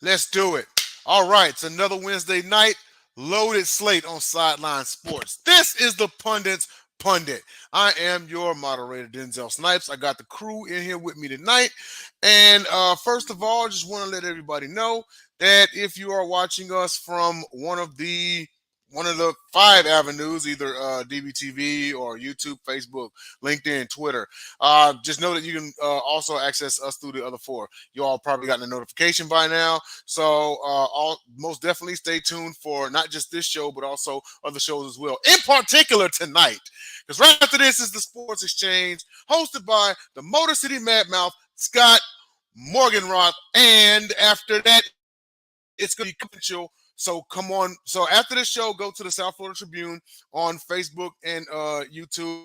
Let's do it. All right, it's another Wednesday night, loaded slate on Sideline Sports. This is the Pundit's Pundit. I am your moderator, Denzel Snipes. I got the crew in here with me tonight. And first of all, I just want to let everybody know that if you are watching us from one of the five avenues, either DBTV or YouTube, Facebook, LinkedIn, Twitter. Just know that you can also access us through the other four. You all probably gotten a notification by now. So most definitely stay tuned for not just this show, but also other shows as well. In particular tonight, because right after this is the Sports Exchange, hosted by the Motor City Mad Mouth, Scott Morganroth. And after that, it's going to be confidential. So come on. So after the show, go to the South Florida Tribune on Facebook and YouTube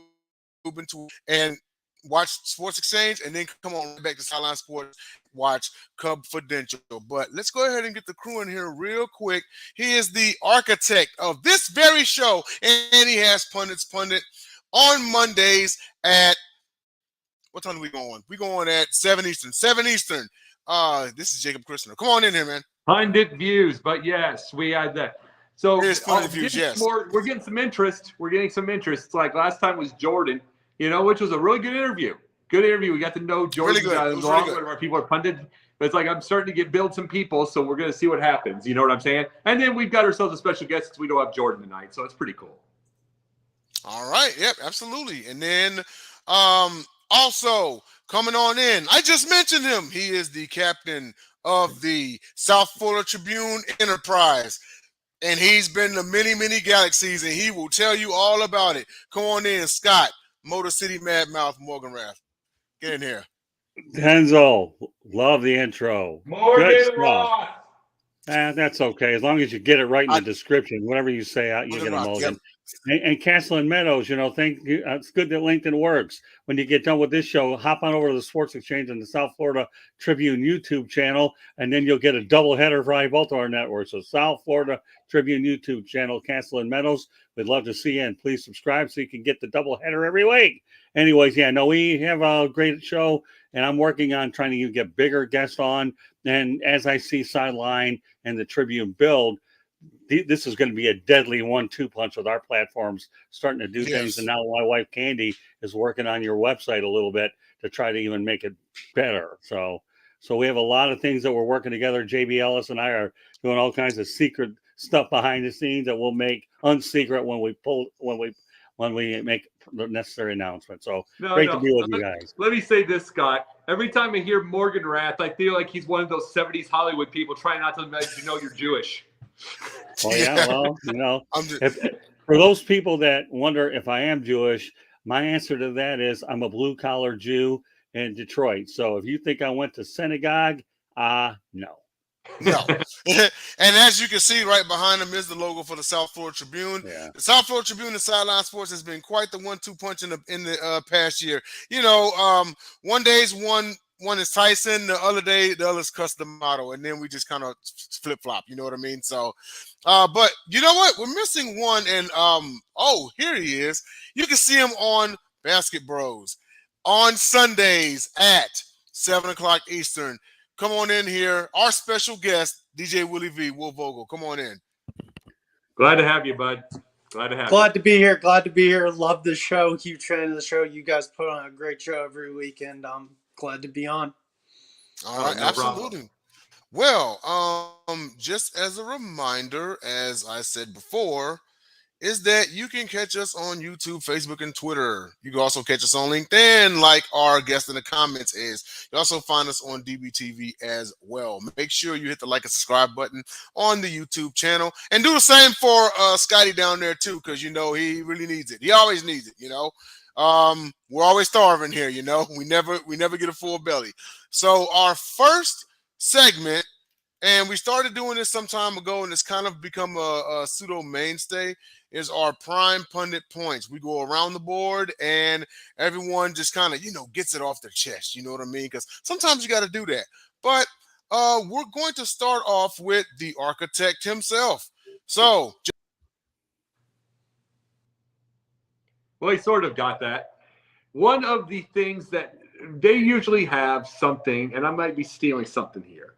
and Twitter and watch Sports Exchange, and then come on back to Sideline Sports, watch Confidential. But let's go ahead and get the crew in here real quick. He is the architect of this very show, and he has Pundit on Mondays at what time are we going? We going at 7 Eastern. 7 Eastern. This is Jacob Christner. Come on in here, man. Pundit views, but yes, we had that. So views, yes. We're getting some interest. We're getting some interest. It's like last time was Jordan, which was a really good interview. Good interview. We got to know Jordan. Really good. One of our people are Pundit. But it's like I'm starting to build some people, so we're going to see what happens. You know what I'm saying? And then we've got ourselves a special guest since we don't have Jordan tonight, so it's pretty cool. All right. Yep, absolutely. And then also coming on in, I just mentioned him. He is the captain of the South Florida Tribune Enterprise. And he's been to many, many galaxies, and he will tell you all about it. Come on in, Scott, Motor City Mad Mouth Morganroth. Get in here. Denzel, love the intro. Morganroth. That's okay. As long as you get it right in the description. Whatever you say, you get a mulligan. Yep. And Castle and Meadows, thank you. It's good that LinkedIn works. When you get done with this show, hop on over to the Sports Exchange and the South Florida Tribune YouTube channel, and then you'll get a double header for both our networks. So South Florida Tribune YouTube channel, Castle and Meadows. We'd love to see you, and please subscribe so you can get the double header every week. Anyways, we have a great show, and I'm working on trying to get bigger guests on. And as I see Sideline and the Tribune build, this is going to be a deadly 1-2 punch with our platforms starting to do things. And now my wife Candy is working on your website a little bit to try to even make it better. So we have a lot of things that we're working together. JB Ellis and I are doing all kinds of secret stuff behind the scenes that we'll make unsecret when we make the necessary announcement. So great to be with you guys. Let me say this, Scott. Every time I hear Morganroth, I feel like he's one of those 70s Hollywood people trying not to let you know you're Jewish. Well, for those people that wonder if I am Jewish, my answer to that is I'm a blue-collar Jew in Detroit. So if you think I went to synagogue, no. No. And as you can see right behind him is the logo for the South Florida Tribune. Yeah. The South Florida Tribune and Sideline Sports has been quite the 1-2 punch in the past year. One day's one is Tyson, the other day the other's custom model, and then we just kind of flip-flop, you know what I mean? So but you know what? We're missing one, and here he is. You can see him on Basket Bros on Sundays at 7 o'clock Eastern. Come on in here. Our special guest, DJ Willie V. Will Vogel. Come on in. Glad to have you, bud. Glad to be here. Glad to be here. Love the show. Huge fan of the show. You guys put on a great show every weekend. I'm glad to be on. All right, absolutely. Well, just as a reminder, as I said before, is that you can catch us on YouTube, Facebook, and Twitter. You can also catch us on LinkedIn, like our guest in the comments is. You also find us on DBTV as well. Make sure you hit the like and subscribe button on the YouTube channel. And do the same for Scotty down there, too, because, he really needs it. He always needs it, We're always starving here, We never get a full belly. So our first segment, and we started doing this some time ago, and it's kind of become a pseudo mainstay, is our Prime Pundit Points. We go around the board, and everyone just kind of, gets it off their chest. You know what I mean? Because sometimes you got to do that. But we're going to start off with the architect himself. So, well, he sort of got that. One of the things that they usually have something, and I might be stealing something here.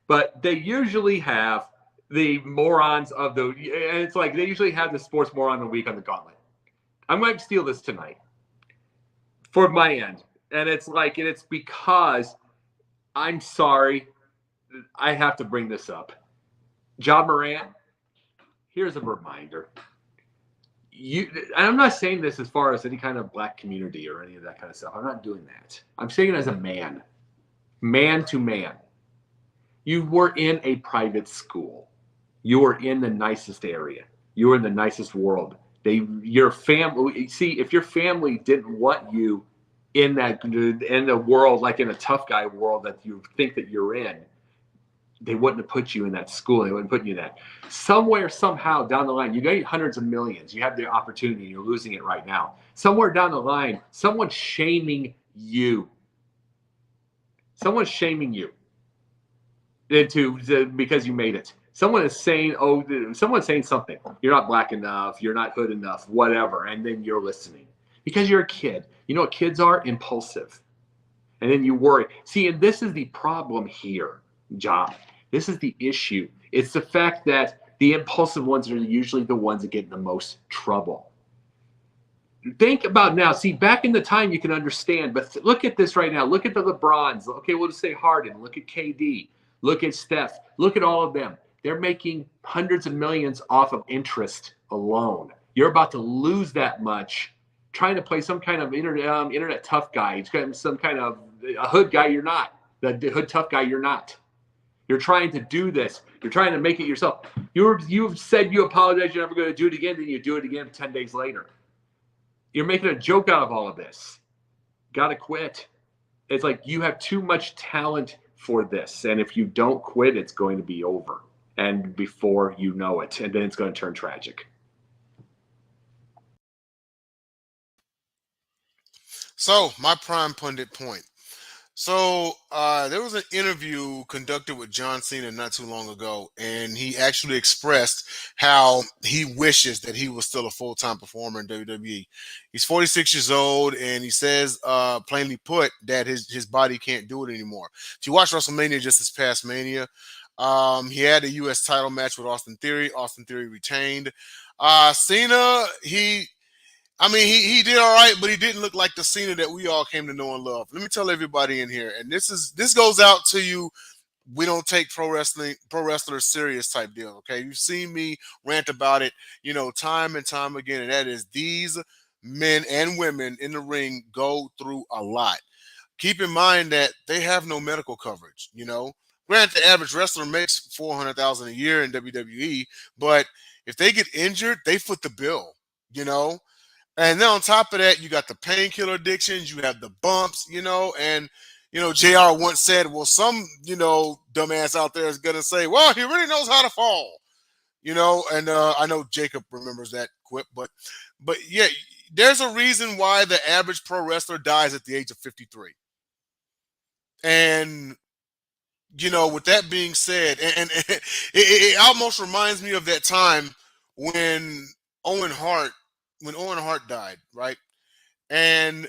but they usually have the morons of the, and it's like they usually have the sports moron of the week on the gauntlet. I'm going to steal this tonight for my end. And it's like, and it's because I'm sorry, I have to bring this up. Ja Morant, here's a reminder. I'm not saying this as far as any kind of black community or any of that kind of stuff. I'm not doing that. I'm saying it as a man to man. You were in a private school. You were in the nicest area. You were in the nicest world. Your family. See, if your family didn't want you in the world, like in a tough guy world that you think that you're in, they wouldn't have put you in that school. They wouldn't put you in that. Somewhere, somehow down the line, you got hundreds of millions. You have the opportunity. You're losing it right now. Somewhere down the line, someone's shaming you. Someone's shaming you because you made it. Someone is saying, someone's saying something. You're not black enough. You're not hood enough, whatever. And then you're listening because you're a kid. You know what kids are? Impulsive. And then you worry. See, and this is the problem here, John. This is the issue. It's the fact that the impulsive ones are usually the ones that get in the most trouble. Think about now. See, back in the time, you can understand. But look at this right now. Look at the LeBrons. Okay, we'll just say Harden. Look at KD. Look at Steph. Look at all of them. They're making hundreds of millions off of interest alone. You're about to lose that much trying to play some kind of internet tough guy. Some kind of a hood guy. You're not. The hood tough guy. You're not. You're trying to do this. You're trying to make it yourself. You've said you apologize. You're never going to do it again. Then you do it again 10 days later. You're making a joke out of all of this. Got to quit. It's like you have too much talent for this. And if you don't quit, it's going to be over. And before you know it, and then it's going to turn tragic. So, my prime pundit point. So there was an interview conducted with John Cena not too long ago, and he actually expressed how he wishes that he was still a full-time performer in WWE. He's 46 years old, and he says, plainly put, that his body can't do it anymore. If you watch WrestleMania just this past Mania, he had a U.S. title match with Austin Theory. Austin Theory retained. Cena, he did all right, but he didn't look like the Cena that we all came to know and love. Let me tell everybody in here, and this goes out to you. We don't take pro wrestlers serious type deal. Okay, you've seen me rant about it, time and time again, and that is these men and women in the ring go through a lot. Keep in mind that they have no medical coverage. Granted, the average wrestler makes $400,000 a year in WWE, but if they get injured, they foot the bill. And then on top of that, you got the painkiller addictions, you have the bumps, and, JR once said, well, some, dumbass out there is going to say, well, he really knows how to fall, and I know Jacob remembers that quip, but yeah, there's a reason why the average pro wrestler dies at the age of 53. And, with that being said, and it almost reminds me of that time when Owen Hart died, right? And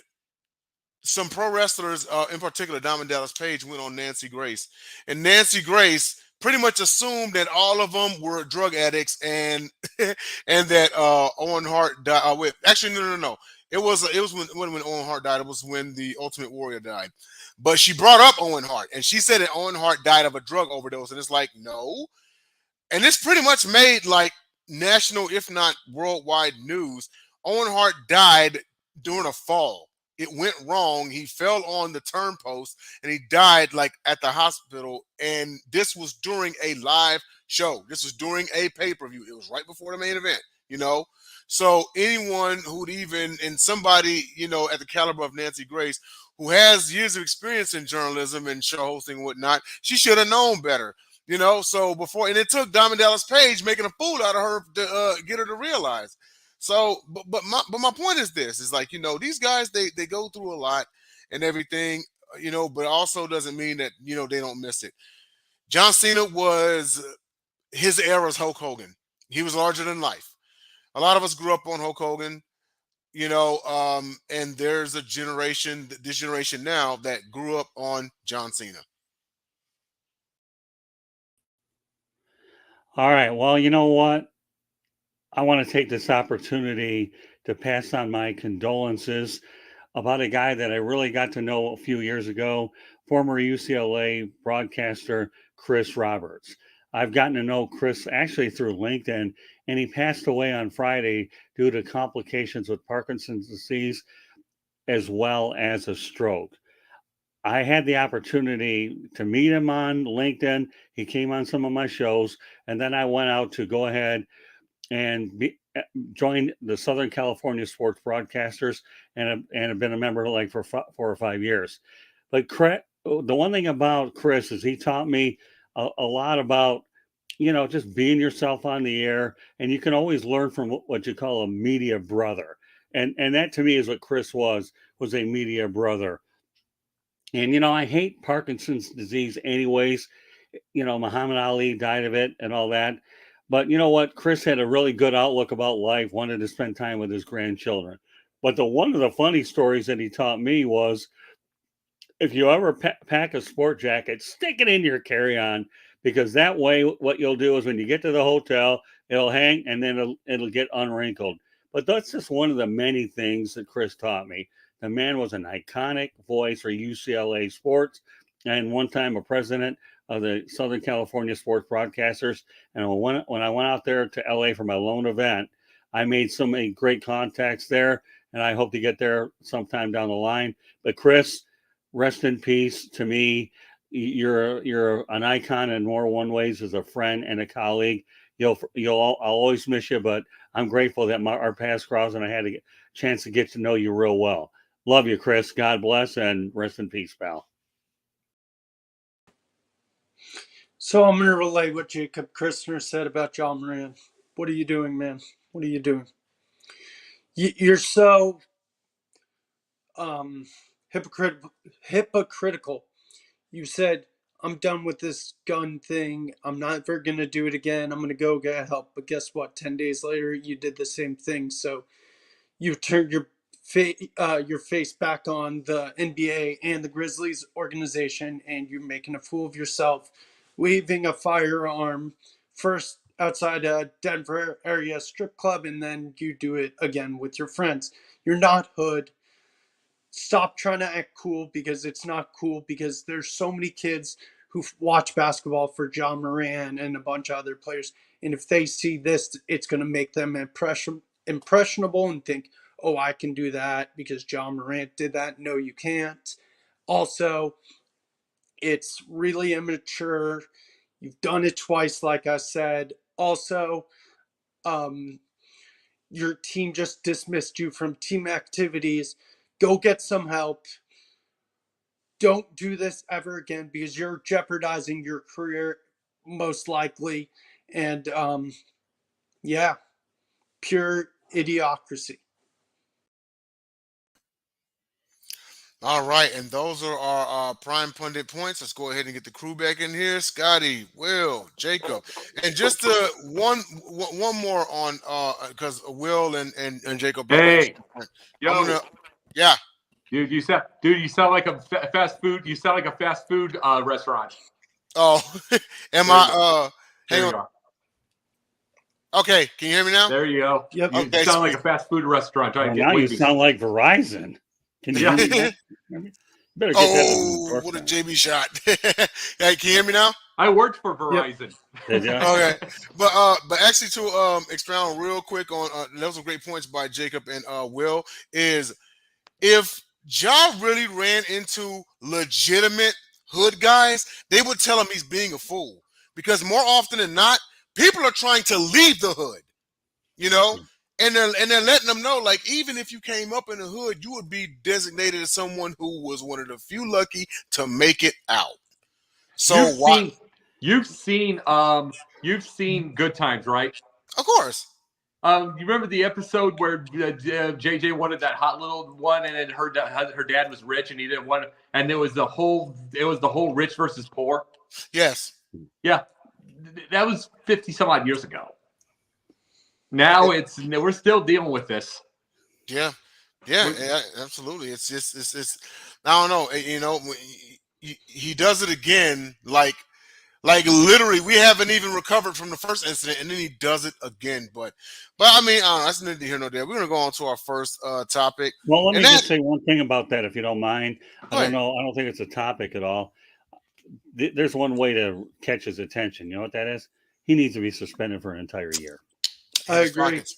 some pro wrestlers, in particular, Diamond Dallas Page, went on Nancy Grace. And Nancy Grace pretty much assumed that all of them were drug addicts and and that Owen Hart died. Actually, no. It was when Owen Hart died. It was when the Ultimate Warrior died. But she brought up Owen Hart, and she said that Owen Hart died of a drug overdose. And it's like, no. And this pretty much made like national, if not worldwide news. Owen Hart died during a fall. It went wrong. He fell on the turnpost and he died like at the hospital. And this was during a live show. This was during a pay-per-view. It was right before the main event, So anyone who'd even, and somebody, at the caliber of Nancy Grace, who has years of experience in journalism and show hosting and whatnot, she should have known better. So before, and it took Diamond Dallas Page making a fool out of her to get her to realize. So, but my point is this: is like these guys they go through a lot and everything, but also doesn't mean that they don't miss it. John Cena was his era's Hulk Hogan. He was larger than life. A lot of us grew up on Hulk Hogan, and there's this generation now that grew up on John Cena. All right. Well, you know what? I want to take this opportunity to pass on my condolences about a guy that I really got to know a few years ago, former UCLA broadcaster Chris Roberts. I've gotten to know Chris actually through LinkedIn, and he passed away on Friday due to complications with Parkinson's disease as well as a stroke. I had the opportunity to meet him on LinkedIn. He came on some of my shows, and then I went out to go ahead and joined the Southern California Sports Broadcasters and have been a member like for 4 or 5 years. But the one thing about Chris is he taught me a lot about, just being yourself on the air, and you can always learn from what you call a media brother. And that to me is what Chris was a media brother. And, I hate Parkinson's disease anyways. Muhammad Ali died of it and all that. But you know what? Chris had a really good outlook about life, wanted to spend time with his grandchildren. But one of the funny stories that he taught me was if you ever pack a sport jacket, stick it in your carry-on, because that way what you'll do is when you get to the hotel, it'll hang and then it'll get unwrinkled. But that's just one of the many things that Chris taught me. The man was an iconic voice for UCLA sports, and one time a president of the Southern California Sports Broadcasters. And when I went out there to LA for my lone event, I made so many great contacts there, and I hope to get there sometime down the line. But Chris, rest in peace. To me, you're an icon in more one ways as a friend and a colleague. I'll always miss you, but I'm grateful that our paths crossed and I had a chance to get to know you real well. Love you, Chris. God bless, and rest in peace, pal. So I'm going to relay what Jacob Christner said about John Moran. What are you doing, man? What are you doing? You're so hypocritical. You said, I'm done with this gun thing. I'm never going to do it again. I'm going to go get help. But guess what? 10 days later, you did the same thing. So you turned your face back on the NBA and the Grizzlies organization, and you're making a fool of yourself, waving a firearm first outside a Denver area strip club, and then you do it again with your friends. You're not hood. Stop trying to act cool, because it's not cool, because there's so many kids who watch basketball for John Moran and a bunch of other players, and if they see this, it's going to make them impressionable and think, oh, I can do that because John Morant did that. No, you can't. Also, it's really immature. You've done it twice, like I said. Also, your team just dismissed you from team activities. Go get some help. Don't do this ever again, because you're jeopardizing your career most likely. And yeah, pure idiocracy. All right, and those are our prime pundit points. Let's go ahead and get the crew back in here. Scotty, Will, Jacob, and just one more on because Will and Jacob. Hey, I'm gonna, yeah. Dude, you sound like a fast food. You sound like a fast food restaurant. Oh, am I? Hang on. Are. Okay, can you hear me now? There you go. Yep. You Okay, sound sweet. like a fast food restaurant. Now you sound like Verizon. Can you hear me? Better get that what a JB shot. Hey, can you hear me now? I worked for Verizon. Yep. Okay, but actually to expound real quick on those were great points by Jacob and Will, is if Ja really ran into legitimate hood guys, they would tell him he's being a fool, because more often than not, people are trying to leave the hood, and they're letting them know, like, even if you came up in the hood, you would be designated as someone who was one of the few lucky to make it out. So you've seen Good Times, right? Of course. You remember the episode where JJ wanted that hot little one, and then her dad was rich and he didn't want it, and it was the whole rich versus poor. Yes. Yeah, that was 50 some odd years ago. Now we're still dealing with this. Yeah, absolutely. It's just I don't know. He does it again, like Like literally, we haven't even recovered from the first incident, and then he does it again. But I mean, I don't know, that's neither here nor there. We're gonna go on to our first topic. Well, let And me that just say one thing about that, if you don't mind. go I don't ahead. know. I don't think it's a topic at all. There's one way to catch his attention. You know what that is? He needs to be suspended for an entire year. Hit I his agree. pockets.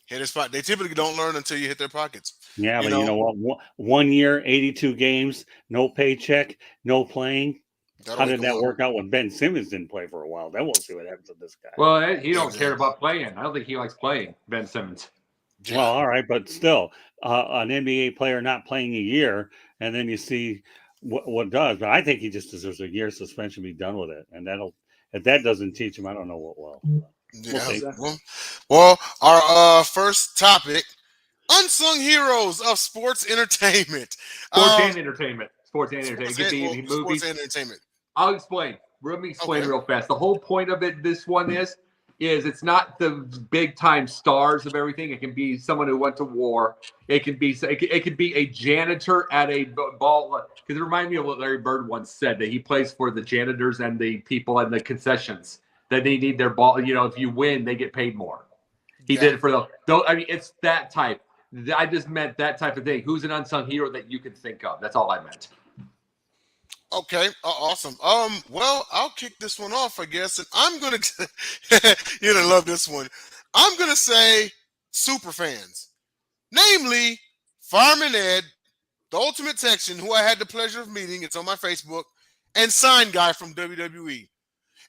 Hit his pocket. They typically don't learn until you hit their pockets. Yeah, You but you know, know what? 1 year, 82 games, no paycheck, no playing. that'll How wake did them that up. work out when Ben Simmons didn't play for a while? Then we'll see what happens with this guy. Well, he don't care Exactly. about playing. I don't think he likes playing, Ben Simmons. Well, Yeah. all right, but still, an NBA player not playing a year, and then you see what does. But I think he just deserves a year suspension. Be done with it, and that'll. If that doesn't teach him, I don't know what will. We'll Yeah. see. Exactly. Well, our first topic: unsung heroes of sports entertainment. Sports Um, and entertainment. Sports and entertainment. Get the sports movies. and entertainment. I'll explain. Let me explain Okay. real fast. The whole point of it, this one is it's not the big time stars of everything. It can be someone who went to war. It can be a janitor at a ball. Because it reminded me of what Larry Bird once said, that he plays for the janitors and the people at the concessions, that they need their ball. You know, if you win, they get paid more. He Yeah. did it for the. I mean, it's that type. I just meant that type of thing. Who's an unsung hero that you can think of? That's all I meant. Okay, awesome. Well, I'll kick this one off, I guess, and I'm gonna you're gonna love this one. I'm gonna say super fans, namely Fireman Ed, the Ultimate Texan, who I had the pleasure of meeting. It's on my Facebook, and Sign Guy from WWE.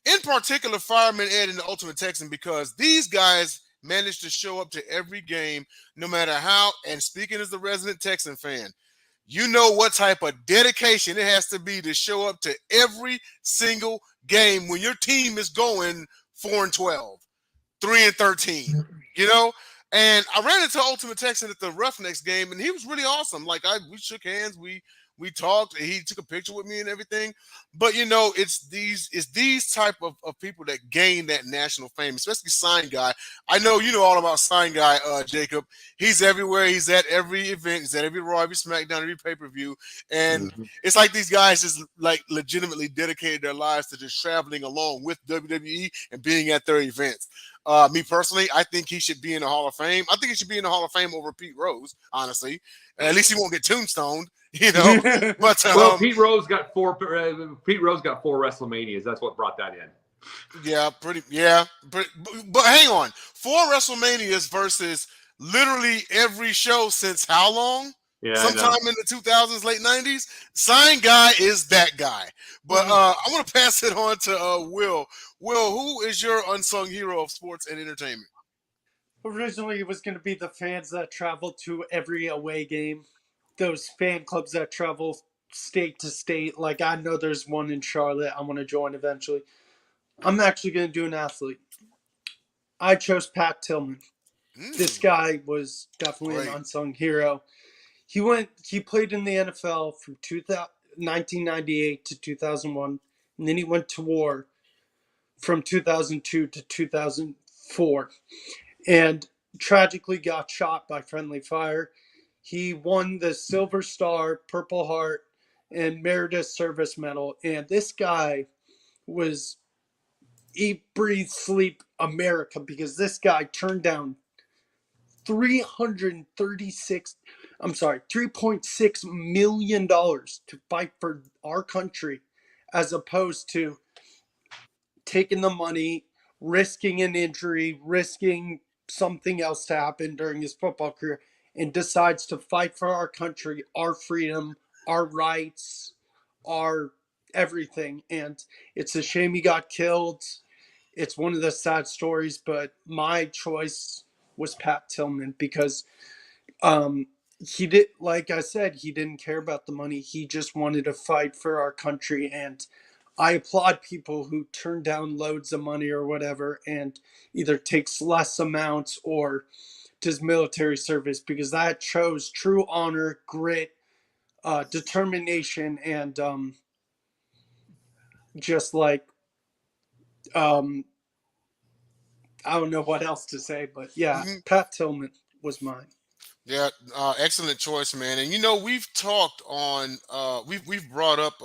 In particular, Fireman Ed and the Ultimate Texan, because these guys managed to show up to every game, no matter how. And speaking as the resident Texan fan, you know what type of dedication it has to be to show up to every single game when your team is going 4-12, 3-13, you know? And I ran into Ultimate Texan at the Roughnecks game, and he was really awesome. Like we shook hands, we talked, he took a picture with me and everything. But you know, it's these type of people that gain that national fame, especially Sign Guy. I know you know all about Sign Guy, Jacob. He's everywhere. He's at every event. He's at every Raw, every SmackDown, every pay-per-view. And it's like these guys just like legitimately dedicated their lives to just traveling along with WWE and being at their events. Me personally, I think he should be in the Hall of Fame. I think he should be in the Hall of Fame over Pete Rose, honestly. At least he won't get tombstoned, you know. But Well, Pete Rose got four. Pete Rose got 4 WrestleManias. That's what brought that in. yeah, but hang on, 4 WrestleManias versus literally every show since how long? Yeah, Sometime in the 2000s, late 90s. Sign Guy is that guy. But I want to pass it on to Will. Will, who is your unsung hero of sports and entertainment? Originally, it was going to be the fans that travel to every away game. Those fan clubs that travel state to state. Like, I know there's one in Charlotte I want to join eventually. I'm actually going to do an athlete. I chose Pat Tillman. This guy was definitely Great. an unsung hero. He played in the NFL from 1998 to 2001, and then he went to war from 2002 to 2004, and tragically got shot by friendly fire. He won the Silver Star, Purple Heart, and Meredith Service Medal, and this guy was eat, breathe, sleep America, because this guy turned down 3.6 million dollars to fight for our country, as opposed to taking the money, risking an injury, risking something else to happen during his football career, and decides to fight for our country, our freedom, our rights, our everything. And it's a shame he got killed. It's one of the sad stories, but my choice was Pat Tillman, because he did, like I said, he didn't care about the money. He just wanted to fight for our country. And I applaud people who turn down loads of money or whatever and either takes less amounts or does military service, because that shows true honor, grit, determination, and just like I don't know what else to say, but yeah, Pat Tillman was mine. Yeah, excellent choice, man. And you know, we've talked on we've brought up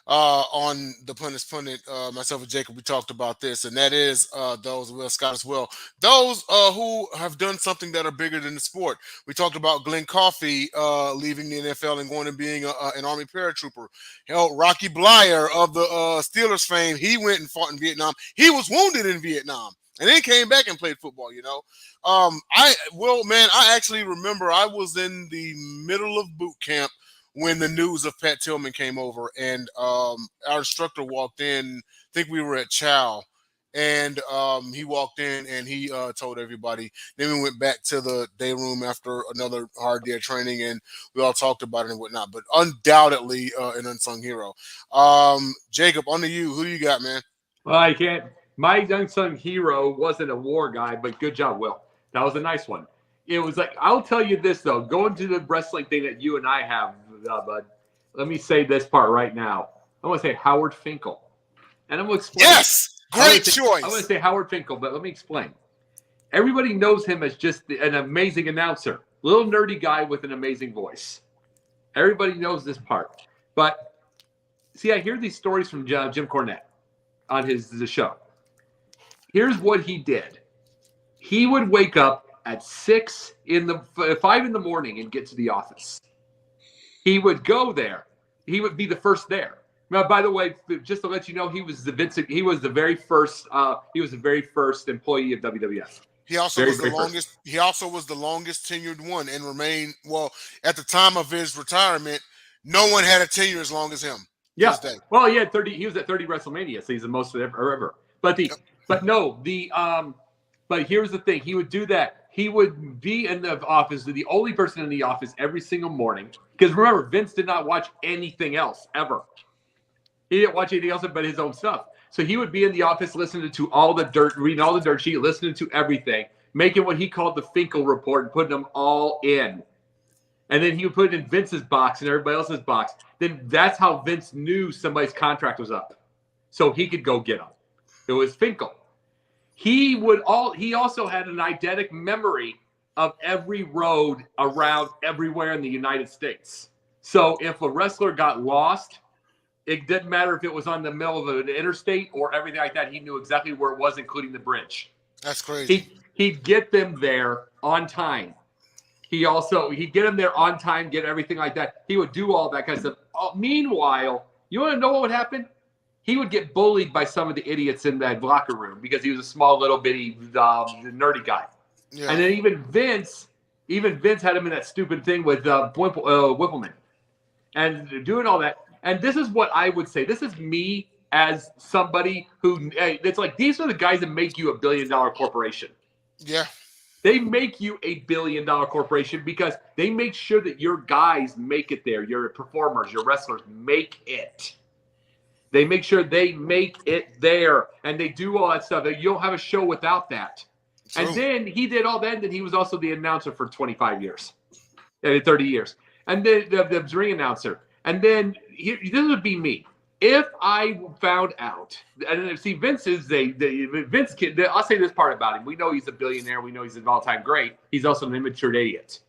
on the Pundit, myself and Jacob, we talked about this, and that is those, Will Scott as well, those who have done something that are bigger than the sport. We talked about Glenn Coffey leaving the NFL and going and being an Army paratrooper. Hell, Rocky Blyer of the Steelers fame, he went and fought in Vietnam. He was wounded in Vietnam and then came back and played football, I actually remember I was in the middle of boot camp when the news of Pat Tillman came over, and our instructor walked in. I think we were at Chow, and he walked in and he told everybody. Then we went back to the day room after another hard day of training, and we all talked about it and whatnot. But undoubtedly an unsung hero. Jacob, on to you. Who do you got, man? Well, I can't. My unsung hero wasn't a war guy, but good job, Will. That was a nice one. It was like, I'll tell you this, though. Going to the wrestling thing that you and I have, bud, let me say this part right now. I want to say Howard Finkel. And I'm going to explain. Yes! Great choice. I want to say Howard Finkel, but let me explain. Everybody knows him as just an amazing announcer. Little nerdy guy with an amazing voice. Everybody knows this part. But, see, I hear these stories from Jim Cornette on the show. Here's what he did. He would wake up at 5 in the morning and get to the office. He would go there. He would be the first there. Now, by the way, just to let you know, he was the very first employee of WWF. He also was the longest. He also was the longest tenured one and remained. Well, at the time of his retirement, no one had a tenure as long as him. Yeah. Well, he had 30. He was at 30 WrestleMania, so he's the most ever. But here's the thing. He would do that. He would be in the office, the only person in the office every single morning. Because remember, Vince did not watch anything else ever. He didn't watch anything else but his own stuff. So he would be in the office listening to all the dirt, reading all the dirt sheet, listening to everything, making what he called the Finkel report and putting them all in. And then he would put it in Vince's box and everybody else's box. Then that's how Vince knew somebody's contract was up. So he could go get them. It was Finkel. He also had an eidetic memory of every road around everywhere in the United States. So if a wrestler got lost, it didn't matter if it was on the middle of an interstate or everything like that. He knew exactly where it was, including the bridge. That's crazy. He'd get them there on time. He'd get them there on time, get everything like that. He would do all that kind of stuff. Meanwhile, you want to know what would happen? He would get bullied by some of the idiots in that locker room because he was a small little bitty nerdy guy. Yeah. And then even Vince had him in that stupid thing with Whippleman and doing all that. And this is what I would say. This is me as somebody who it's like these are the guys that make you $1 billion corporation. Yeah. They make you $1 billion corporation because they make sure that your guys make it there. Your performers, your wrestlers make it. They make sure they make it there, and they do all that stuff. You don't have a show without that. True. And then he did all that, and then he was also the announcer for 25 years, 30 years. And then the ring announcer. And then this would be me. If I found out, and see, Vince is Vince kid. I'll say this part about him. We know he's a billionaire. We know he's an all-time great. He's also an immature idiot.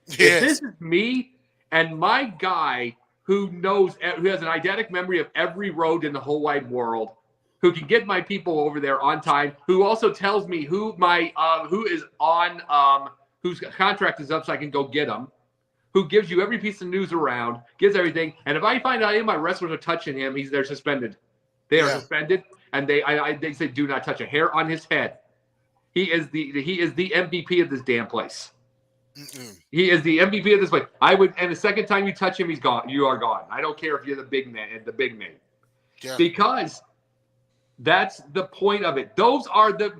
Yes. If this is me and my guy who has an eidetic memory of every road in the whole wide world, who can get my people over there on time, who also tells me whose contract is up so I can go get them, who gives you every piece of news around, gives everything. And if I find out any of my wrestlers are touching him, they're suspended. They are suspended, and they say do not touch a hair on his head. He is the MVP of this damn place. Mm-mm. He is the MVP of this place. And the second time you touch him, he's gone. You are gone. I don't care if you're the big man, because that's the point of it. Those are the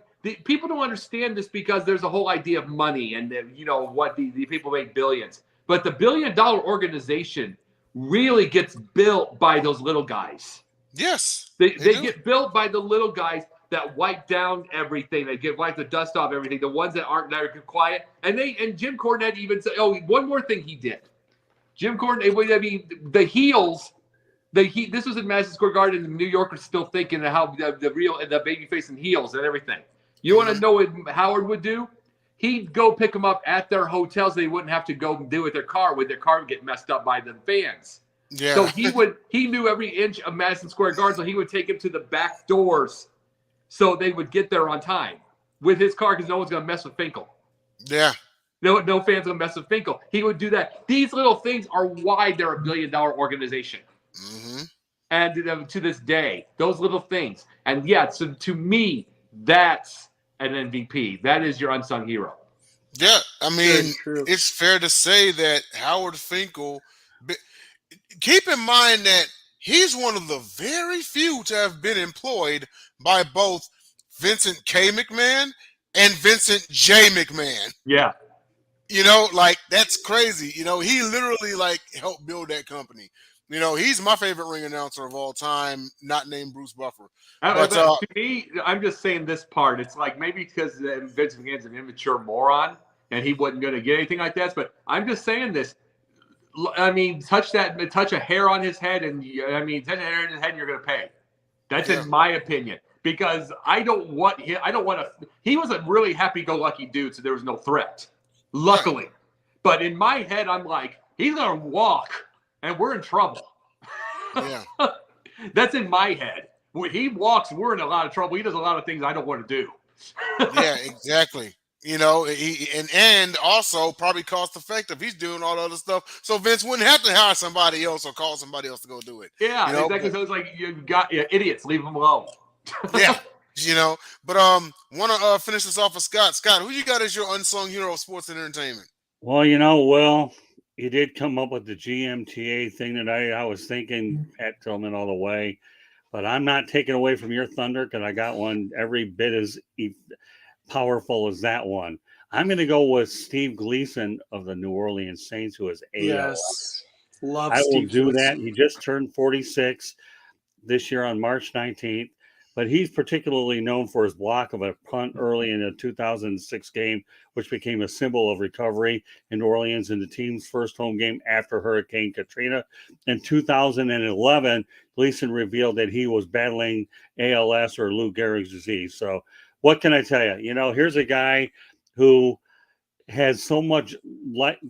people don't understand this because there's a whole idea of money and what the people make billions. But the $1 billion organization really gets built by those little guys. Yes, they get built by the little guys that wipe down everything. They wipe the dust off everything. The ones that aren't quiet. And Jim Cornette even said, one more thing he did. Jim Cornette, I mean, the heels, this was in Madison Square Garden, and New Yorkers still thinking of how the babyface and heels and everything. You want to know what Howard would do? He'd go pick them up at their hotels. They wouldn't have to go do it with their car would get messed up by the fans. Yeah. So he knew every inch of Madison Square Garden, so he would take him to the back doors so they would get there on time with his car because no one's going to mess with Finkel. Yeah. No fans going to mess with Finkel. He would do that. These little things are why they're a $1 billion organization. Mm-hmm. And to this day, those little things. And yeah, so to me, that's an MVP. That is your unsung hero. Yeah. I mean, true. it's fair to say that Howard Finkel. Keep in mind that he's one of the very few to have been employed by both Vincent K. McMahon and Vincent J. McMahon. Yeah. You know, like that's crazy. You know, he literally like helped build that company. You know, he's my favorite ring announcer of all time, not named Bruce Buffer. But to me, I'm just saying this part. It's like maybe because Vince McMahon's an immature moron and he wasn't going to get anything like that. But I'm just saying this. I mean, touch a hair on his head, and touch a hair on his head, and you're going to pay. That's in my opinion, because I don't want him. I don't want to. He was a really happy-go-lucky dude, so there was no threat. Luckily, right. But in my head, I'm like, he's going to walk, and we're in trouble. Yeah, that's in my head. When he walks, we're in a lot of trouble. He does a lot of things I don't want to do. Yeah, exactly. You know, and also probably cost effective. He's doing all the other stuff, so Vince wouldn't have to hire somebody else or call somebody else to go do it. Yeah, you know? exactly. So it's like you got idiots, leave them alone. Yeah, you know. But want to finish this off with Scott. Scott, who you got as your unsung hero of sports and entertainment? Well, you know, Will, you did come up with the GMTA thing that I was thinking Pat Tillman all the way, but I'm not taking away from your thunder because I got one every bit as powerful as that one. I'm going to go with Steve Gleason of the New Orleans Saints, who is AL. Yes, love I Steve will do Gleason. that. He just turned 46 this year on March 19th, but he's particularly known for his block of a punt early in a 2006 game, which became a symbol of recovery in New Orleans in the team's first home game after Hurricane Katrina. In 2011, Gleason revealed that he was battling ALS or Lou Gehrig's disease. So what can I tell you? You know, here's a guy who has so much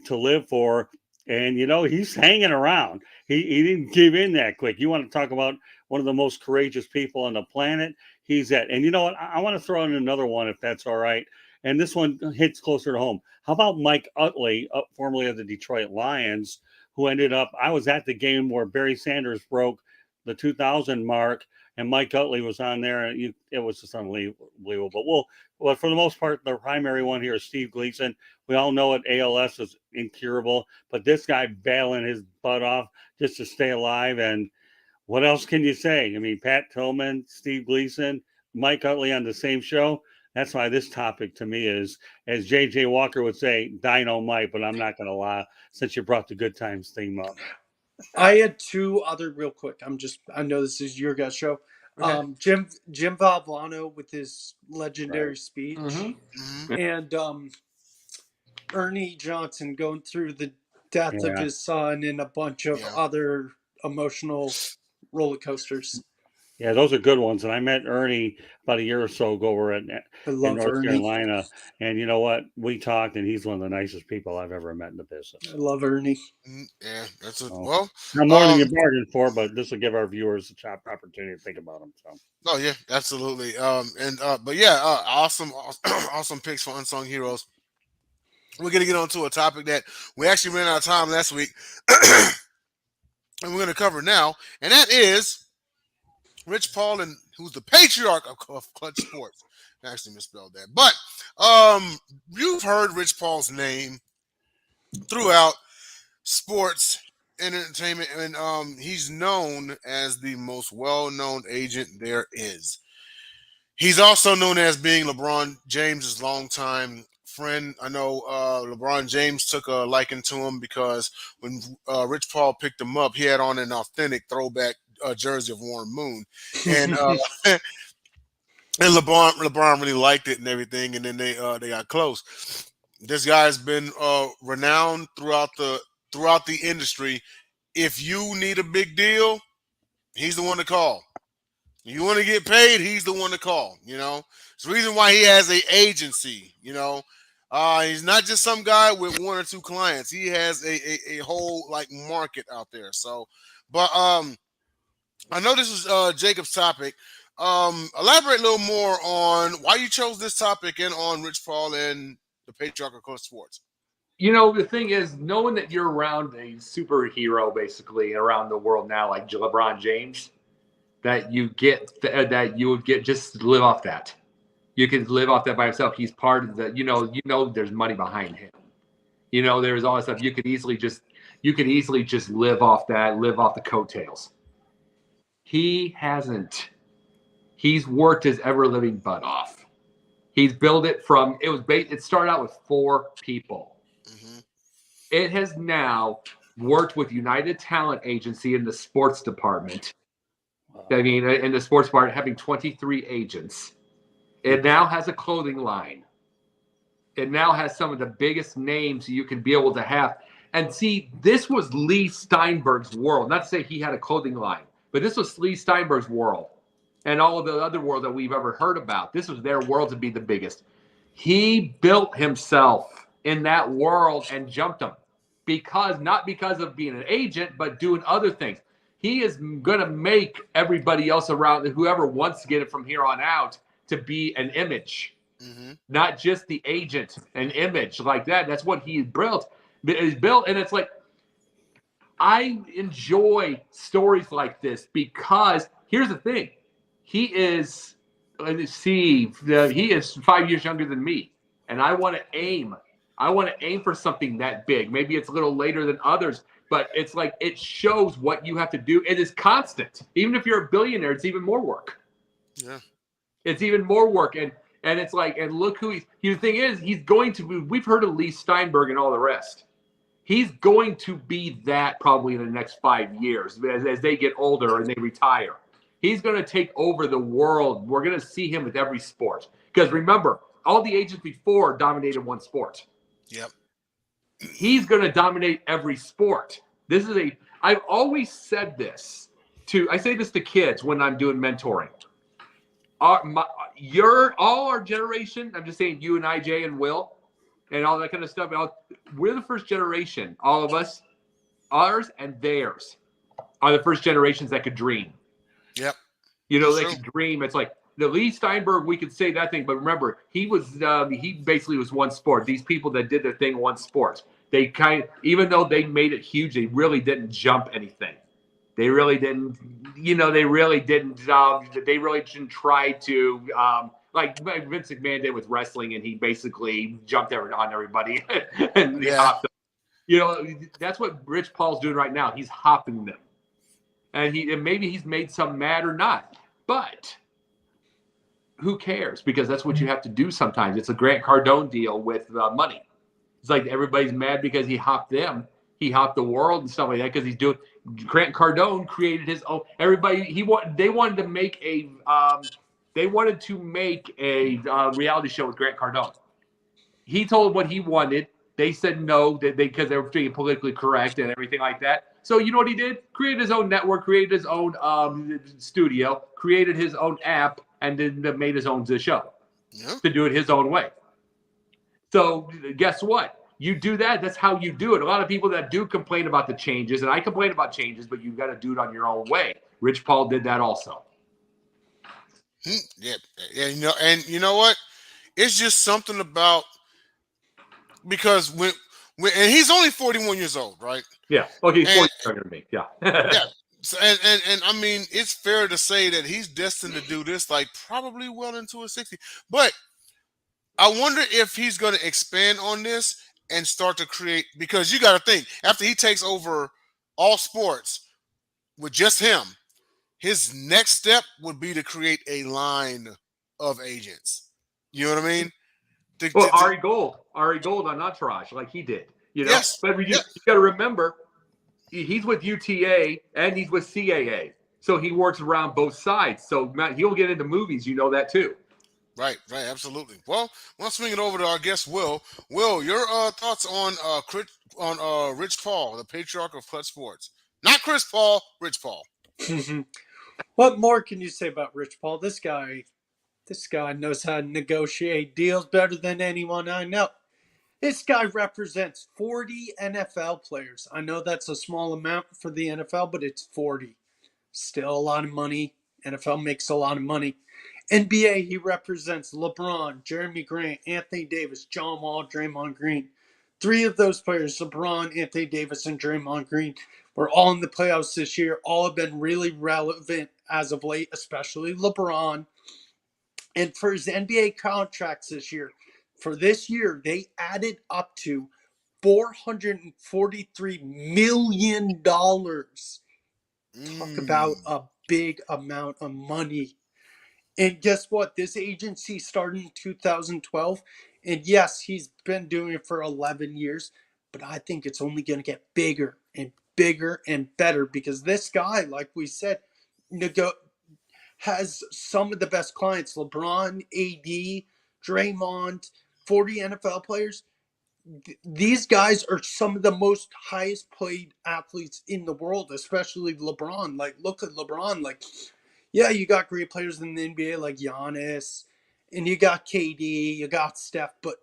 to live for, and you know he's hanging around. He didn't give in that quick. You want to talk about one of the most courageous people on the planet? He's that. And you know what? I want to throw in another one if that's all right. And this one hits closer to home. How about Mike Utley, formerly of the Detroit Lions, who ended up? I was at the game where Barry Sanders broke the 2,000 mark, and Mike Utley was on there, and it was just unbelievable. Well, for the most part, the primary one here is Steve Gleason. We all know it. ALS is incurable, but this guy battling his butt off just to stay alive. And what else can you say? I mean, Pat Tillman, Steve Gleason, Mike Utley on the same show. That's why this topic to me is, as J.J. Walker would say, dynamite, but I'm not going to lie, since you brought the Good Times theme up. I had two other real quick. I know this is your guys' show. Okay. Jim Valvano with his legendary speech, and Ernie Johnson going through the death of his son and a bunch of other emotional roller coasters. Yeah, those are good ones. And I met Ernie about a year or so ago over in North Carolina. And you know what? We talked, and he's one of the nicest people I've ever met in the business. I love Ernie. Yeah, that's a not more than you bargained for, but this will give our viewers a opportunity to think about them. So. Oh yeah, absolutely. But yeah, awesome picks for unsung heroes. We're gonna get on to a topic that we actually ran out of time last week, and we're gonna cover now, and that is Rich Paul, and who's the patriarch of clutch sports. I actually misspelled that, but you've heard Rich Paul's name throughout sports and entertainment, and he's known as the most well-known agent there is. He's also known as being LeBron James's longtime friend. I know LeBron James took a liking to him because when Rich Paul picked him up, he had on an authentic throwback jersey of Warren Moon, and and LeBron really liked it and everything, and then they got close. This guy's been renowned throughout the industry. If you need a big deal, he's the one to call. You want to get paid, he's the one to call. You know, it's the reason why he has an agency. You know, He's not just some guy with one or two clients. He has a whole like market out there. So, but I know this is Jacob's topic. Elaborate a little more on why you chose this topic and on Rich Paul and the patriarch of clutch sports. The thing is, knowing that you're around a superhero basically around the world now, like LeBron James, that you would get just live off that. You could live off that by yourself. He's part of the, there's money behind him. There's all that stuff. You could easily just live off that, live off the coattails. He hasn't. He's worked his ever living butt off. He's built it from, it started out with 4 people. Mm-hmm. It has now worked with United Talent Agency in the sports department. I mean, in the sports department, having 23 agents. It now has a clothing line. It now has some of the biggest names you can be able to have. And see, this was Lee Steinberg's world. Not to say he had a clothing line, but this was Lee Steinberg's world. And all of the other world that we've ever heard about. This was their world to be the biggest. He built himself in that world and jumped them. Not because of being an agent, but doing other things. He is going to make everybody else around, whoever wants to get it from here on out, to be an image. Mm-hmm. Not just the agent, an image like that. That's what he built. And it's like, I enjoy stories like this because here's the thing. He is 5 years younger than me. And I want to aim for something that big. Maybe it's a little later than others, but it's like it shows what you have to do. It is constant. Even if you're a billionaire, it's even more work. Yeah. It's even more work. And it's like, and look who the thing is, he's going to be, we've heard of Lee Steinberg and all the rest. He's going to be that probably in the next 5 years as they get older and they retire. He's going to take over the world. We're going to see him with every sport. Because remember, all the agents before dominated one sport. Yep. He's going to dominate every sport. I've always said this I say this to kids when I'm doing mentoring. All our generation, I'm just saying you and I, Jay and Will, and all that kind of stuff. We're the first generation, all of us, ours and theirs, are the first generations that could dream. Yep. They could dream. It's like the Lee Steinberg, we could say that thing, but remember, he basically was one sport. These people that did their thing, one sport. They even though they made it huge, they really didn't jump anything. They really didn't, they really didn't try to, like Vince McMahon did with wrestling, and he basically jumped on everybody and he hopped them. That's what Rich Paul's doing right now. He's hopping them. And maybe he's made some mad or not, but who cares? Because that's what you have to do sometimes. It's a Grant Cardone deal with money. It's like everybody's mad because he hopped them. He hopped the world and stuff like that because he's doing. Grant Cardone created his own. They wanted to make a reality show with Grant Cardone. He told what he wanted. They said no because they were being politically correct and everything like that. So you know what he did? Created his own network, created his own studio, created his own app, and then made his own show to do it his own way. So guess what? You do that. That's how you do it. A lot of people that do complain about the changes, and I complain about changes, but you've got to do it on your own way. Rich Paul did that also. Yeah, and you know what? It's just something about because when and he's only 41 years old, right? Yeah. Okay, he's 40 younger than me. Yeah. Yeah. So, and I mean, it's fair to say that he's destined to do this like probably well into his 60s. But I wonder if he's going to expand on this and start to create, because you got to think, after he takes over all sports with just him, his next step would be to create a line of agents. You know what I mean? Ari Gold on Entourage, like he did. Yes. But you got to remember, he's with UTA and he's with CAA, so he works around both sides. So he'll get into movies. You know that too. Right, absolutely. Well, let's swing it over to our guest, Will. Will, your thoughts on Rich Paul, the patriarch of clutch sports? Not Chris Paul, Rich Paul. What more can you say about Rich Paul? This guy knows how to negotiate deals better than anyone I know. This guy represents 40 NFL players. I know that's a small amount for the NFL, but it's 40. Still a lot of money. NFL makes a lot of money. NBA, he represents LeBron, Jeremy Grant, Anthony Davis, John Wall, Draymond Green. 3 of those players, LeBron, Anthony Davis, and Draymond Green, were all in the playoffs this year. All have been really relevant as of late, especially LeBron. And for his NBA contracts this year, for this year, they added up to $443 million. Talk about a big amount of money. And guess what? This agency started in 2012. And yes, he's been doing it for 11 years. But I think it's only going to get bigger and bigger and better because this guy, like we said, has some of the best clients. LeBron, AD, Draymond, 40 NFL players. These guys are some of the most highest paid athletes in the world, especially LeBron. Like, look at LeBron. Like, yeah, you got great players in the NBA like Giannis, and you got KD, you got Steph, but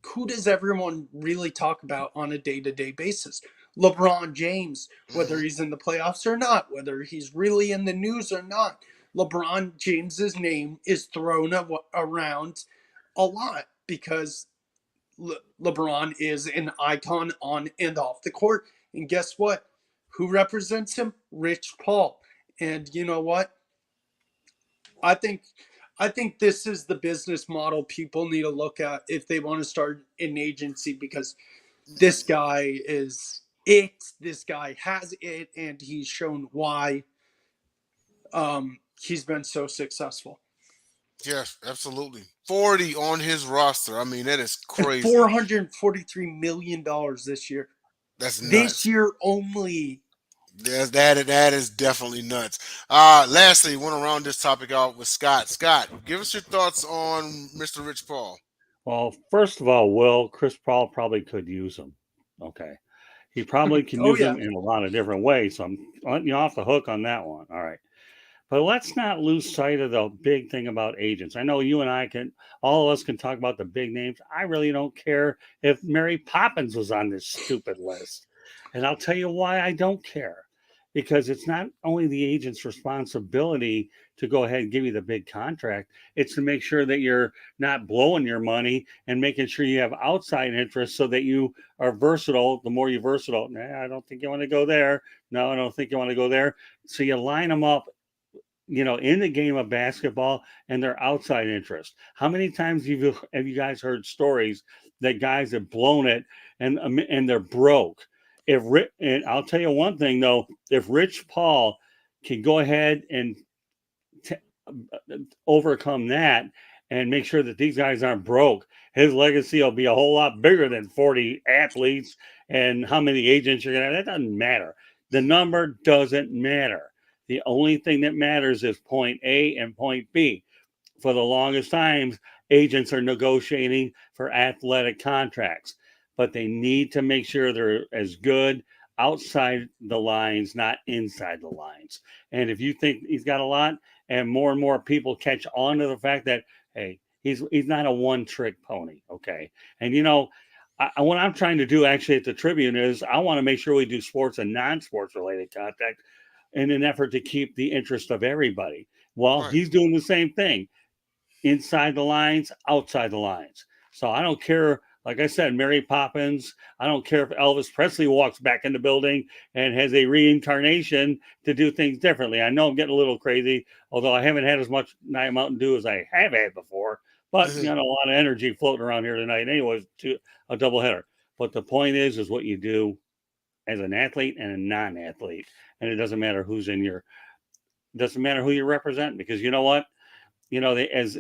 who does everyone really talk about on a day-to-day basis? LeBron James, whether he's in the playoffs or not, whether he's really in the news or not. LeBron James's name is thrown around a lot because LeBron is an icon on and off the court. And guess what? Who represents him? Rich Paul. And you know what? I think this is the business model people need to look at if they want to start an agency because this guy is it. This guy has it, and he's shown why he's been so successful. Yes, absolutely. 40 on his roster. I mean, that is crazy. $443 million this year. That's nuts. This year only. That is definitely nuts. Lastly, want to round this topic out with Scott. Scott, give us your thoughts on Mr. Rich Paul. Well, first of all, Chris Paul probably could use him. Okay. He probably can use him in a lot of different ways. So I'm letting you off the hook on that one. All right. But let's not lose sight of the big thing about agents. I know you and I all of us can talk about the big names. I really don't care if Mary Poppins was on this stupid list. And I'll tell you why I don't care. Because it's not only the agent's responsibility to go ahead and give you the big contract, it's to make sure that you're not blowing your money and making sure you have outside interests so that you are versatile. The more you're versatile, I don't think you want to go there. No, I don't think you want to go there. So you line them up, in the game of basketball and their outside interest. How many times have you guys heard stories that guys have blown it and they're broke? And I'll tell you one thing though, if Rich Paul can go ahead and overcome that and make sure that these guys aren't broke, his legacy will be a whole lot bigger than 40 athletes and how many agents you're going to have. That doesn't matter. The number doesn't matter. The only thing that matters is point A and point B. For the longest times, agents are negotiating for athletic contracts, but they need to make sure they're as good outside the lines, not inside the lines. And if you think he's got a lot, and more people catch on to the fact that, hey, he's not a one-trick pony, okay? And what I'm trying to do actually at the Tribune is I want to make sure we do sports and non-sports related contact in an effort to keep the interest of everybody. Well, he's doing the same thing, inside the lines, outside the lines. So I don't care. Like I said, Mary Poppins, I don't care if Elvis Presley walks back in the building and has a reincarnation to do things differently. I know I'm getting a little crazy, although I haven't had as much Night Mountain Dew as I have had before. But, a lot of energy floating around here tonight. Anyways, a doubleheader. But the point is what you do as an athlete and a non-athlete. And it doesn't matter who you represent, because you know what? As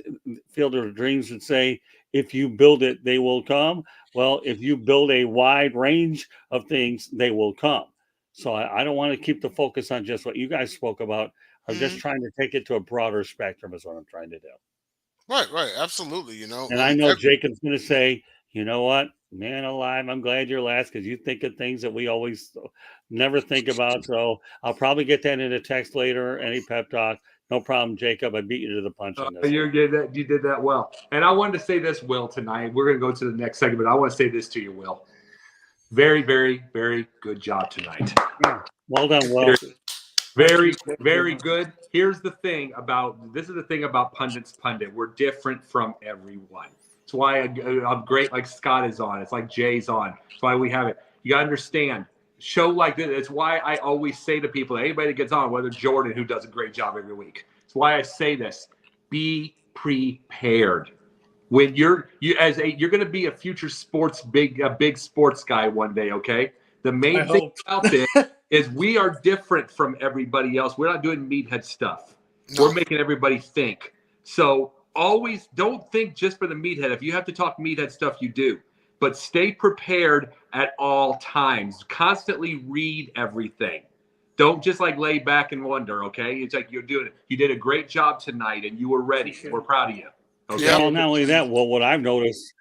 Fielder of Dreams would say, if you build it, they will come. Well, if you build a wide range of things, they will come. So I don't want to keep the focus on just what you guys spoke about. I'm just trying to take it to a broader spectrum is what I'm trying to do. Right. Absolutely. And I know Jacob's going to say, you know what, man alive, I'm glad you're last because you think of things that we always never think about. So I'll probably get that in a text later, any pep talk. No problem, Jacob. I beat you to the punch on this. You did that well. And I wanted to say this, Will, tonight. We're going to go to the next segment. I want to say this to you, Will. Very, very, very good job tonight. Yeah. Well done, Will. Very, very good. Here's the thing about Pundit's Pundit. We're different from everyone. That's why I'm great like Scott is on. It's like Jay's on. That's why we have it. You got to understand. Show like this. It's why I always say to people, anybody that gets on, whether Jordan, who does a great job every week. It's why I say this. Be prepared. When you're going to be a future big sports guy one day, okay? The main thing about this is we are different from everybody else. We're not doing meathead stuff. No. We're making everybody think. So always don't think just for the meathead. If you have to talk meathead stuff, you do. But stay prepared at all times. Constantly read everything. Don't just like lay back and wonder, okay? It's like you're doing it. You did a great job tonight and you were ready. We're proud of you. Okay. Yeah, well, not only that, well, what I've noticed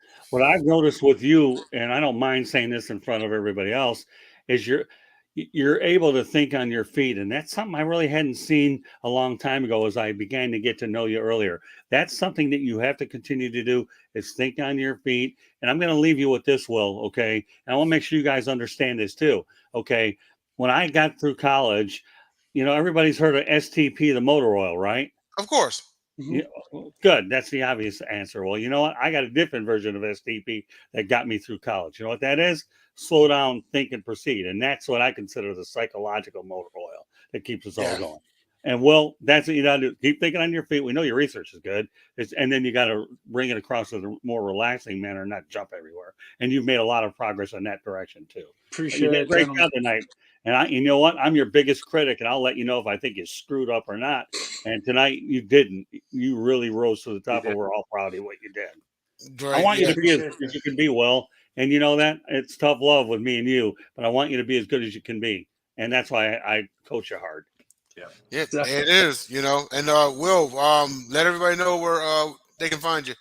with you, and I don't mind saying this in front of everybody else, is you're able to think on your feet. And that's something I really hadn't seen a long time ago as I began to get to know you earlier. That's something that you have to continue to do is think on your feet. And I'm going to leave you with this, Will, okay? And I want to make sure you guys understand this too, okay? When I got through college, everybody's heard of STP, the motor oil, right? Of course. Yeah, good. That's the obvious answer. Well, you know what? I got a different version of STP that got me through college. You know what that is? Slow down, think, and proceed. And that's what I consider the psychological motor oil that keeps us all going. And, well, that's what you got to do. Keep thinking on your feet. We know your research is good. And then you got to bring it across in a more relaxing manner, not jump everywhere. And you've made a lot of progress in that direction, too. Appreciate it. Great job tonight. And you know what? I'm your biggest critic, and I'll let you know if I think you screwed up or not. And tonight you didn't. You really rose to the top, and we're all proud of what you did. Right, I want you to be as good as you can be, Will. And you know that? It's tough love with me and you, but I want you to be as good as you can be. And that's why I coach you hard. Yeah, it is, And Will, let everybody know where they can find you.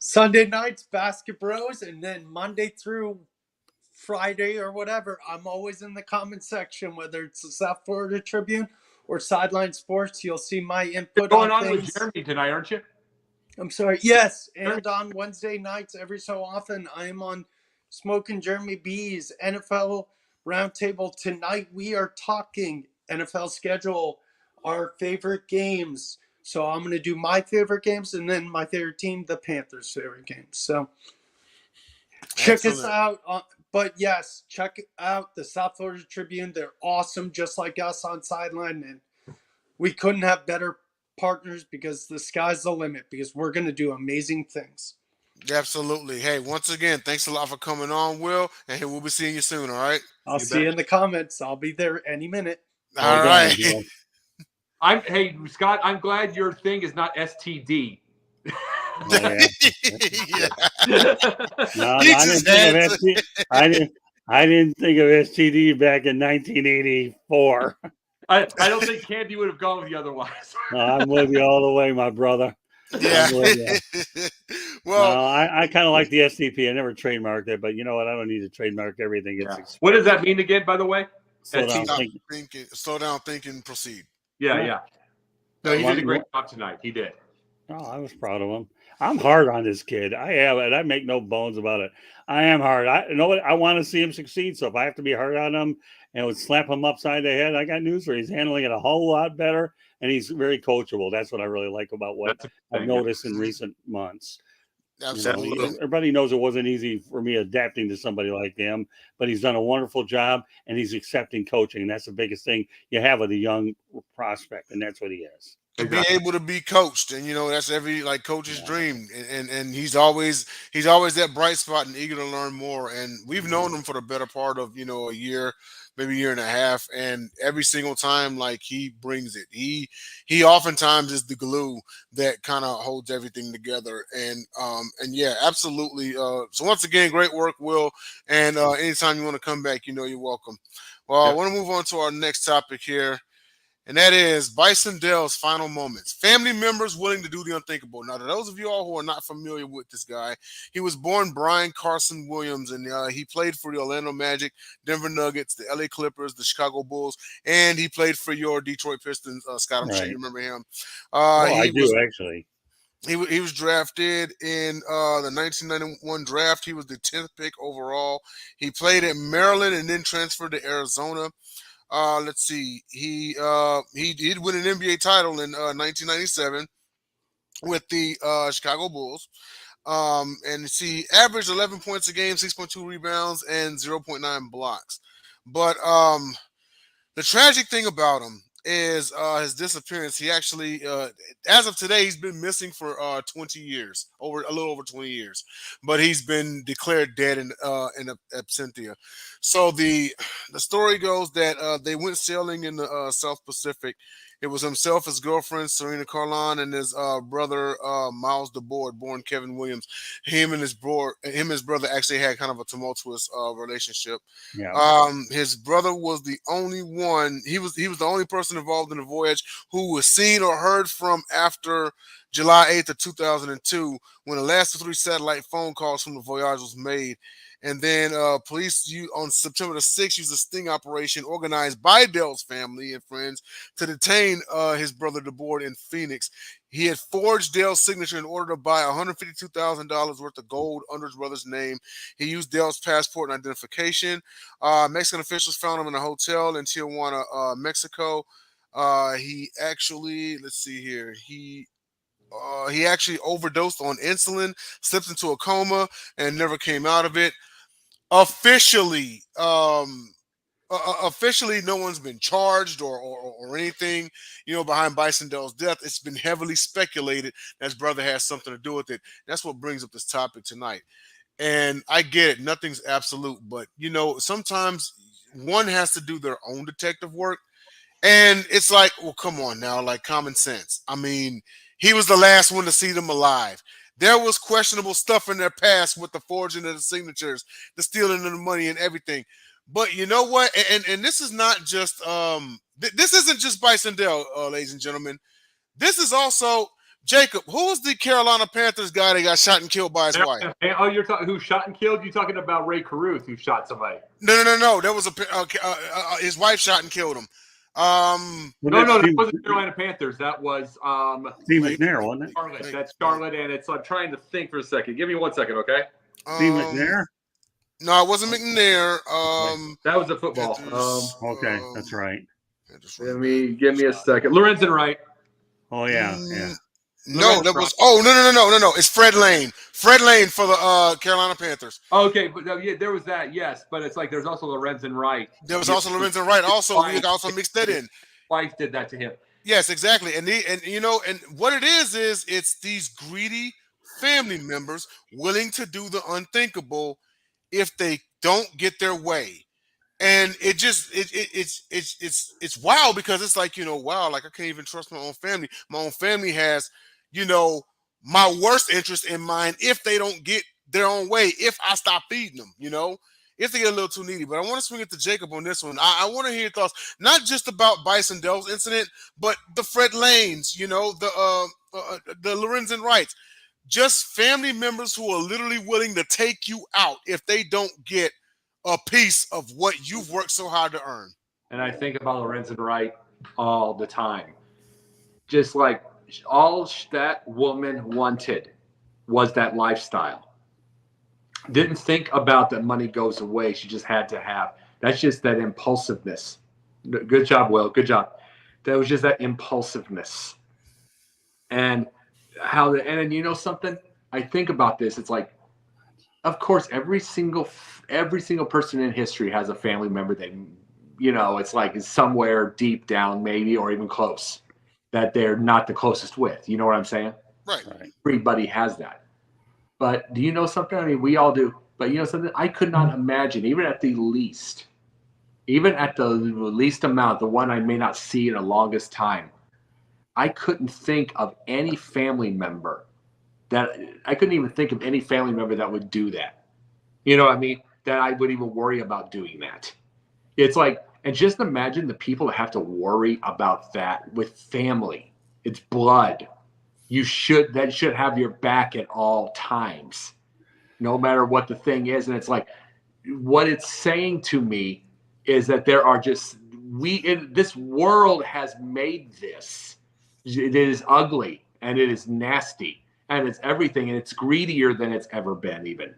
Sunday nights, Basket Bros, and then Monday through Friday or whatever, I'm always in the comment section, whether it's the South Florida Tribune or Sideline Sports. You'll see my input. You're going on with Jeremy tonight, aren't you? I'm sorry. Yes, and on Wednesday nights, every so often, I am on Smoking Jeremy B's NFL Roundtable. Tonight, we are talking NFL schedule, our favorite games. So I'm going to do my favorite games and then my favorite team, the Panthers' favorite games. So check us out. But yes, check out the South Florida Tribune. They're awesome, just like us on Sideline. And we couldn't have better partners because the sky's the limit because we're going to do amazing things. Absolutely. Hey, once again, thanks a lot for coming on, Will. And hey, we'll be seeing you soon, all right? I'll see you in the comments. I'll be there any minute. All right. Hey, Scott, I'm glad your thing is not STD. No, I didn't think of STD back in 1984. I don't think Candy would have gone with you otherwise. No, I'm with you all the way, my brother. Yeah. Well, no, I kind of like the STP. I never trademarked it, but you know what? I don't need to trademark everything. What does that mean again, by the way? Slow down, think, and proceed. Yeah. No, he did a great job tonight. He did. Oh, I was proud of him. I'm hard on this kid. I am, and I make no bones about it. I am hard. I want to see him succeed. So if I have to be hard on him and would slap him upside the head, I got news for you. He's handling it a whole lot better, and he's very coachable. That's what I really like about what I've noticed in recent months. Absolutely. Everybody knows it wasn't easy for me adapting to somebody like him, but he's done a wonderful job, and he's accepting coaching. And that's the biggest thing you have with a young prospect, and that's what he is. To be able to be coached, and that's every coach's dream, and he's always that bright spot and eager to learn more. And we've known him for the better part of a year, maybe a year and a half, and every single time he brings it. He oftentimes is the glue that kind of holds everything together. And yeah, absolutely. So once again, great work, Will. And anytime you want to come back, you're welcome. Well, I want to move on to our next topic here. and that is Bison Dele's final moments. Family members willing to do the unthinkable. Now, to those of you all who are not familiar with this guy, he was born Brian Carson Williams, and he played for the Orlando Magic, Denver Nuggets, the LA Clippers, the Chicago Bulls, and he played for your Detroit Pistons. Scott, I'm sure you Right. remember him. Oh, I He do was actually. he was drafted in the 1991 draft. He was the 10th pick overall. He played at Maryland and then transferred to Arizona. Let's see. He did win an NBA title in 1997 with the Chicago Bulls. And see, averaged 11 points a game, 6.2 rebounds, and 0.9 blocks. But the tragic thing about him is his disappearance. He actually, as of today, he's been missing for 20 years, over a little over 20 years, but he's been declared dead in absentia. So the story goes that they went sailing in the South Pacific. It was himself, his girlfriend Serena Carlon, and his brother Miles DeBoer, born Kevin Williams. Him and his brother actually had kind of a tumultuous relationship. Yeah. His brother was the only one. He was the only person involved in the voyage who was seen or heard from after July 8th of 2002, when the last of 3 satellite phone calls from the voyage was made. And then police on September the 6th used a sting operation organized by Dell's family and friends to detain his brother DeBoer in Phoenix. He had forged Dell's signature in order to buy $152,000 worth of gold under his brother's name. He used Dell's passport and identification. Mexican officials found him in a hotel in Tijuana, Mexico. He actually, let's see here, he actually overdosed on insulin, slipped into a coma, and never came out of it. Officially, no one's been charged or anything, behind Bison Dele's death. It's been heavily speculated that his brother has something to do with it. That's what brings up this topic tonight. And I get it, nothing's absolute, but sometimes one has to do their own detective work. And it's like, well, come on now, like common sense. I mean, he was the last one to see them alive. There was questionable stuff in their past with the forging of the signatures, the stealing of the money and everything. But you know what? And this is not just this isn't just Bison Dele, ladies and gentlemen. This is also Jacob. Who was the Carolina Panthers guy that got shot and killed by his wife? Oh, you're talking who shot and killed? You're talking about Ray Caruth, who shot somebody? No. There was his wife shot and killed him. No, that wasn't Carolina Panthers. That was Steve McNair, wasn't it? Charlotte. That's Charlotte, and I'm trying to think for a second. Give me 1 second, okay? Steve McNair? No, it wasn't McNair. That was a football. Okay, that's right. Give me a second. Lorenzen Wright. Oh yeah. No, that was. Oh no. It's Fred Lane. Fred Lane for the Carolina Panthers. Okay, but yeah, there was that. Yes, but it's like there's also Lorenzen Wright. There was also Lorenzen Wright. Also, we also mixed that in. Wife did that to him. Yes, exactly. And what it is it's these greedy family members willing to do the unthinkable if they don't get their way. And it's wild, because it's like, wow, like I can't even trust my own family. My own family has, my worst interest in mind if they don't get their own way, if I stop feeding them, if they get a little too needy. But I want to swing it to Jacob on this one. I want to hear your thoughts, not just about Bison Dele's incident, but the Fred Lanes, the Lorenzen Wrights, just family members who are literally willing to take you out if they don't get a piece of what you've worked so hard to earn. And I think about Lorenzen Wright all the time. Just like all that woman wanted was that lifestyle. Didn't think about that money goes away. She just had to have. That's just that impulsiveness. Good job, Will. Good job. That was just that impulsiveness. And and you know something? I think about this. It's like, of course, every single person in history has a family member that, it's like is somewhere deep down, maybe, or even close, that they're not the closest with. You know what I'm saying? Right. Everybody has that. But do you know something? I mean, we all do. But you know something? I could not imagine, even at the least amount, the one I may not see in the longest time, I couldn't think of any family member that would do that. You know what I mean? That I would even worry about doing that. It's like And just imagine the people that have to worry about that with family. It's blood. That should have your back at all times, no matter what the thing is. And it's like, what it's saying to me is that there are just, this world has made this. It is ugly and it is nasty and it's everything, and it's greedier than it's ever been, even.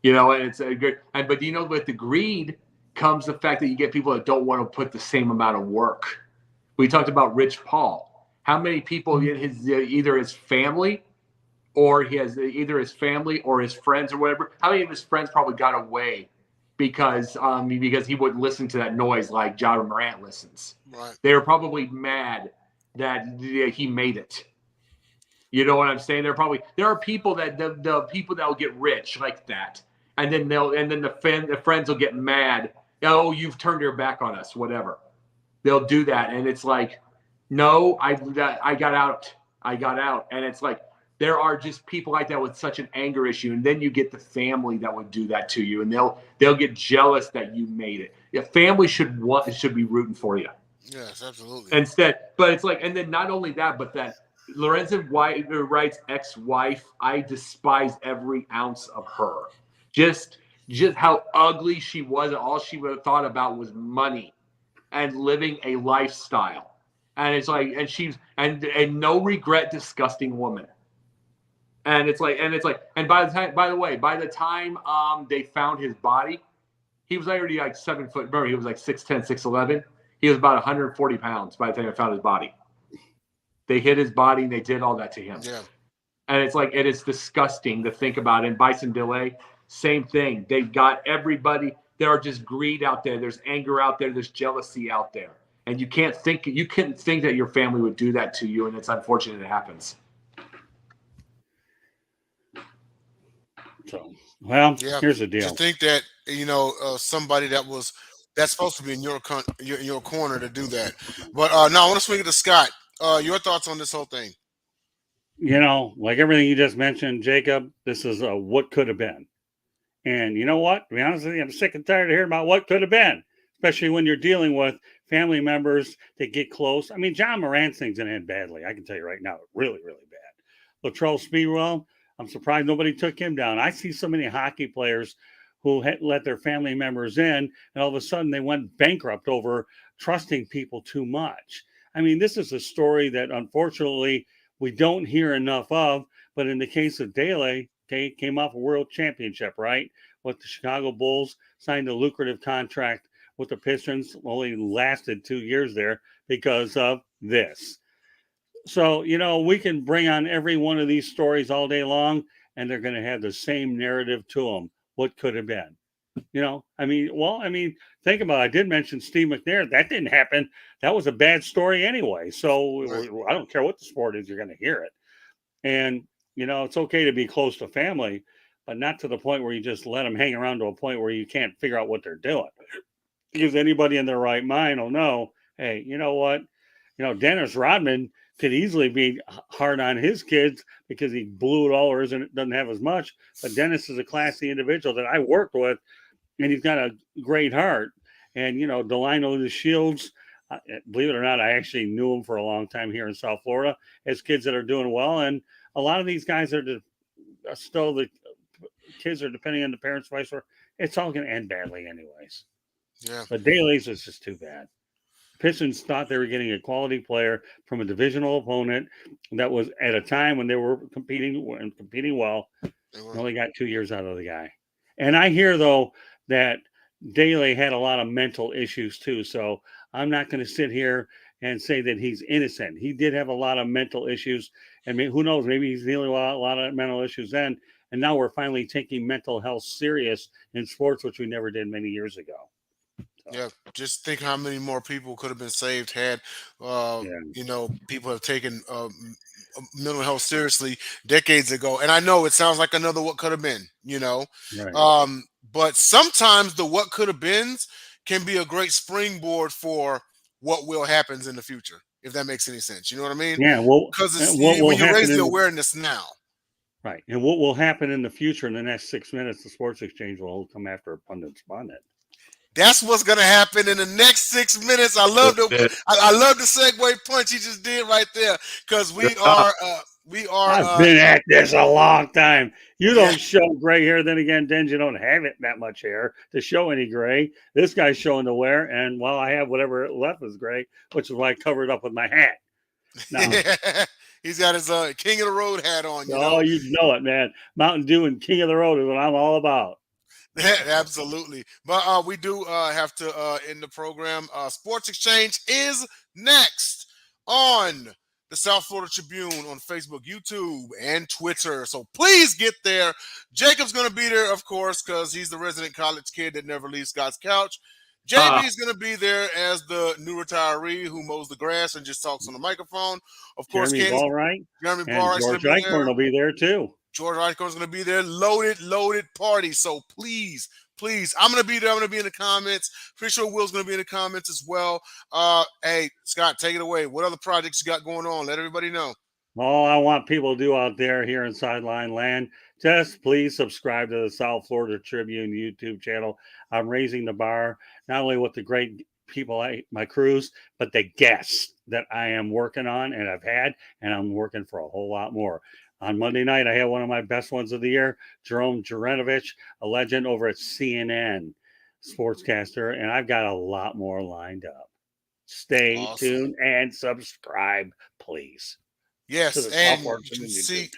And it's a good, but with the greed comes the fact that you get people that don't want to put the same amount of work. We talked about Rich Paul. How many people in either his family or his friends or whatever? How many of his friends probably got away because he wouldn't listen to that noise like John Morant listens? Right. They were probably mad that he made it. You know what I'm saying? There are people that the people that will get rich like that, and then the friends will get mad. Oh, you've turned your back on us, whatever. They'll do that, and it's like, no, I got out, and it's like there are just people like that with such an anger issue, and then you get the family that would do that to you, and they'll get jealous that you made it. Yeah, family should be rooting for you. Yes, absolutely. But it's like, and then not only that, but that Lorenzen Wright's ex-wife, I despise every ounce of her. Just how ugly she was, and all she would have thought about was money and living a lifestyle. And it's like, and she's and no regret, disgusting woman. And it's like, and by the time they found his body, he was already like 7 foot. Remember, he was like 6'10", 6'11". He was about 140 pounds by the time they found his body. They hit his body and they did all that to him. Yeah. And it's like, it is disgusting to think about. And Bison Dele, same thing. They've got everybody. There are just greed out there. There's anger out there. There's jealousy out there. And you couldn't think that your family would do that to you. And it's unfortunate it happens. So, well, here's the deal. To think that, somebody that's supposed to be in your corner to do that. But now I want to swing it to Scott. Your thoughts on this whole thing? Like everything you just mentioned, Jacob, this is what could have been. And you know what? To be honest with you, I'm sick and tired of hearing about what could have been, especially when you're dealing with family members that get close. I mean, John Morant's thing's going to end badly. I can tell you right now, really, really bad. Latrell Sprewell, I'm surprised nobody took him down. I see so many hockey players who let their family members in, and all of a sudden they went bankrupt over trusting people too much. I mean, this is a story that unfortunately we don't hear enough of, but in the case of Dele, came off a world championship, right? With the Chicago Bulls, signed a lucrative contract with the Pistons, only lasted 2 years there because of this. So, we can bring on every one of these stories all day long, and they're going to have the same narrative to them. What could have been? Think about it. I did mention Steve McNair. That didn't happen. That was a bad story anyway. So I don't care what the sport is, you're going to hear it. And, it's okay to be close to family, but not to the point where you just let them hang around to a point where you can't figure out what they're doing. Because anybody in their right mind will know, hey, you know what? Dennis Rodman could easily be hard on his kids because he blew it all or doesn't have as much. But Dennis is a classy individual that I worked with, and he's got a great heart. And, Delino the Shields, believe it or not, I actually knew him for a long time here in South Florida as kids that are doing well. And a lot of these guys are still the kids are depending on the parents' advice. It's all going to end badly anyways. Yeah. But Dele's is just too bad. Pistons thought they were getting a quality player from a divisional opponent that was at a time when they were competing well. They only got 2 years out of the guy. And I hear, though, that Dele had a lot of mental issues, too. So I'm not going to sit here and say that he's innocent. He did have a lot of mental issues. And who knows, maybe he's dealing with a lot of mental issues then. And now we're finally taking mental health serious in sports, which we never did many years ago. Yeah, just think how many more people could have been saved had, people have taken mental health seriously decades ago. And I know it sounds like another what could have been, Right. But sometimes the what could have beens can be a great springboard for what will happens in the future, if that makes any sense. You know what I mean? Yeah, well, because when you raise the awareness now. Right. And what will happen in the future in the next 6 minutes, the Sports Exchange will come after Pundit's Bonnet. That's what's gonna happen in the next 6 minutes. I love the segue punch he just did right there, because we are I've been at this a long time. You Yeah. don't show gray hair. Then again, Denz, you don't have it that much hair to show any gray. This guy's showing the wear, and well, I have whatever left is gray, which is why I covered up with my hat. Now, he's got his King of the Road hat on. You know it, man. Mountain Dew and King of the Road is what I'm all about. Absolutely. But we do have to end the program. Sports Exchange is next on the South Florida Tribune on Facebook, YouTube, and Twitter. So please get there. Jacob's going to be there, of course, because he's the resident college kid that never leaves Scott's couch. JB's going to be there as the new retiree who mows the grass and just talks on the microphone. Of course, Jeremy Ballwright. Jeremy Ballwright. George Eichhorn will be there, too. George Eichhorn is going to be there. Loaded party. So please, I'm going to be there. I'm going to be in the comments. Pretty sure Will's going to be in the comments as well. Hey, Scott, take it away. What other projects you got going on? Let everybody know. All I want people to do out there here in Sideline Land, just please subscribe to the South Florida Tribune YouTube channel. I'm raising the bar, not only with the great people, my crews, but the guests that I am working on and I've had, and I'm working for a whole lot more. On Monday night, I had one of my best ones of the year, Jerome Jurinovich, a legend over at CNN, sportscaster, and I've got a lot more lined up. Stay tuned and subscribe, please. Yes, and you can see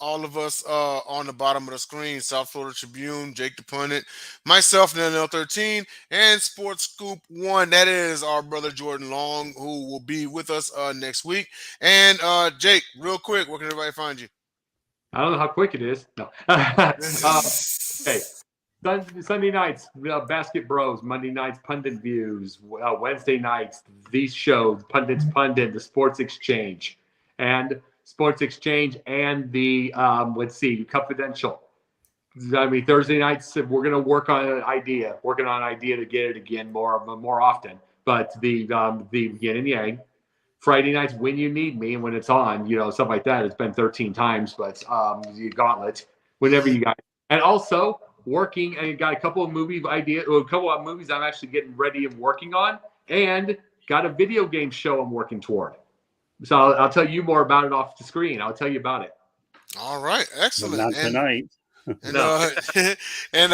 all of us on the bottom of the screen: South Florida Tribune, Jake the Pundit, myself, NL13, and Sports Scoop 1. That is our brother Jordan Long, who will be with us next week. And Jake, real quick, where can everybody find you? I don't know how quick it is. No. Hey, Sunday nights, Basket Bros. Monday nights, Pundit Views. Wednesday nights, these shows, Pundit's Pundit, the Sports Exchange, and the Confidential. I mean, Thursday nights we're going to work on an idea, to get it again more often. But the yin and yang. Friday nights, When You Need Me, and when it's on, stuff like that. It's been 13 times, but the Gauntlet, whenever you guys. And also working, and got a couple of movies I'm actually getting ready and working on, and got a video game show I'm working toward. So I'll tell you more about it off the screen. I'll tell you about it. All right, excellent. But not tonight. And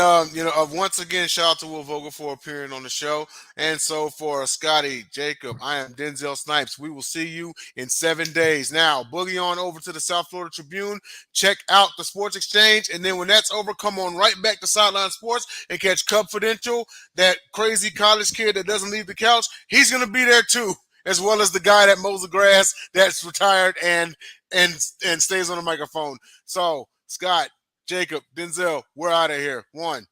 once again, shout out to Will Vogel for appearing on the show. And so for Scotty, Jacob, I am Denzel Snipes. We will see you in 7 days. Now, boogie on over to the South Florida Tribune. Check out the Sports Exchange. And then when that's over, come on right back to Sideline Sports and catch Confidential, that crazy college kid that doesn't leave the couch. He's going to be there too, as well as the guy that mows the grass that's retired and stays on the microphone. So, Scott, Jacob, Denzel, we're out of here. 1.